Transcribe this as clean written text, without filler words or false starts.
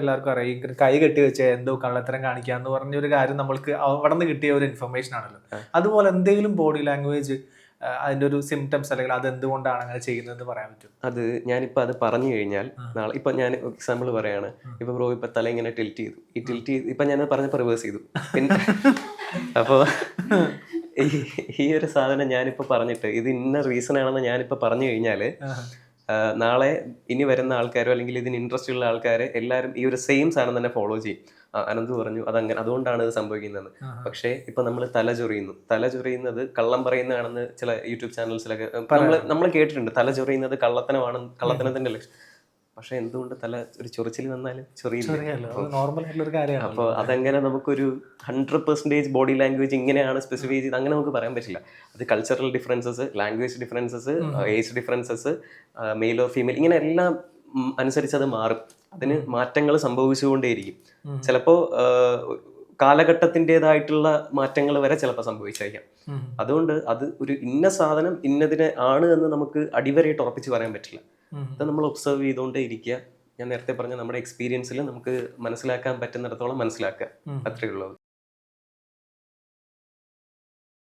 എല്ലാവർക്കും അറിയാം ഈ കൈ കെട്ടി വെച്ച് എന്തോ കള്ളത്തരം കാണിക്കുക എന്ന് പറഞ്ഞൊരു കാര്യം നമ്മൾക്ക് അവിടെ നിന്ന് കിട്ടിയ ഒരു ഇൻഫർമേഷൻ ആണല്ലോ. അതുപോലെ എന്തെങ്കിലും ബോഡി ലാംഗ്വേജ് അതിന്റെ ഒരു സിംറ്റംസ് അല്ലെങ്കിൽ അത് എന്തുകൊണ്ടാണ് അങ്ങനെ ചെയ്യുന്നതെന്ന് പറയാൻ പറ്റും? അത് ഞാനിപ്പോൾ അത് പറഞ്ഞു കഴിഞ്ഞാൽ നാളെ ഇപ്പം ഞാൻ എക്സാമ്പിൾ പറയാണ്, ഇപ്പം ബ്രോ ഇപ്പം തല ഇങ്ങനെ ടിൽറ്റ് ചെയ്തു, ഈ ടിൽറ്റ് ചെയ്ത് ഇപ്പം ഞാൻ പറഞ്ഞപ്പോൾ റിവേഴ്സ് ചെയ്തു. പിന്നെ അപ്പോൾ ഈ ഒരു സാധനം ഞാനിപ്പോൾ പറഞ്ഞിട്ട് ഇത് ഇന്ന റീസൺ ആണെന്ന് ഞാനിപ്പോൾ പറഞ്ഞു കഴിഞ്ഞാൽ നാളെ ഇനി വരുന്ന ആൾക്കാരോ അല്ലെങ്കിൽ ഇതിന് ഇൻട്രസ്റ്റ് ഉള്ള ആൾക്കാർ എല്ലാവരും ഈ ഒരു സെയിം സാധനം തന്നെ ഫോളോ ചെയ്യും. അനന്ത് പറഞ്ഞു അതങ്ങനെ, അതുകൊണ്ടാണ് ഇത് സംഭവിക്കുന്നത്. പക്ഷേ ഇപ്പൊ നമ്മൾ തല ചൊറിയുന്നത് കള്ളം പറയുന്നതാണെന്ന് ചില യൂട്യൂബ് ചാനൽസിലൊക്കെ നമ്മൾ കേട്ടിട്ടുണ്ട്. തല ചൊറിയുന്നത് കള്ളത്തനത്തിന്റെ ലക്ഷ്യം. പക്ഷെ എന്തുകൊണ്ട് തല ഒരു ചൊറിച്ചിൽ വന്നാലും ചൊറിയില്ല? അപ്പോൾ അതങ്ങനെ നമുക്കൊരു 100% ബോഡി ലാംഗ്വേജ് ഇങ്ങനെയാണ് സ്പെസിഫൈ ചെയ്ത് അങ്ങനെ നമുക്ക് പറയാൻ പറ്റില്ല. അത് cultural differences, language differences, age differences, male or female, ഇങ്ങനെ എല്ലാം അനുസരിച്ച് അത് മാറും. അതിന് മാറ്റങ്ങൾ സംഭവിച്ചുകൊണ്ടേയിരിക്കും. ചിലപ്പോൾ കാലഘട്ടത്തിൻ്റെതായിട്ടുള്ള മാറ്റങ്ങൾ വരെ ചിലപ്പോൾ സംഭവിച്ചേക്കാം. അതുകൊണ്ട് അത് ഒരു ഇന്ന സാധനം ഇന്നതിനെ ആണ് എന്ന് നമുക്ക് അടിവരയിട്ട് ഉറപ്പിച്ച് പറയാൻ പറ്റില്ല. അത് നമ്മൾ ഒബ്സർവ് ചെയ്തുകൊണ്ടേ ഇരിക്കുക. ഞാൻ നേരത്തെ പറഞ്ഞ നമ്മുടെ എക്സ്പീരിയൻസിൽ നമുക്ക് മനസ്സിലാക്കാൻ പറ്റുന്നിടത്തോളം മനസ്സിലാക്കുക, അത്രയേ ഉള്ളൂ.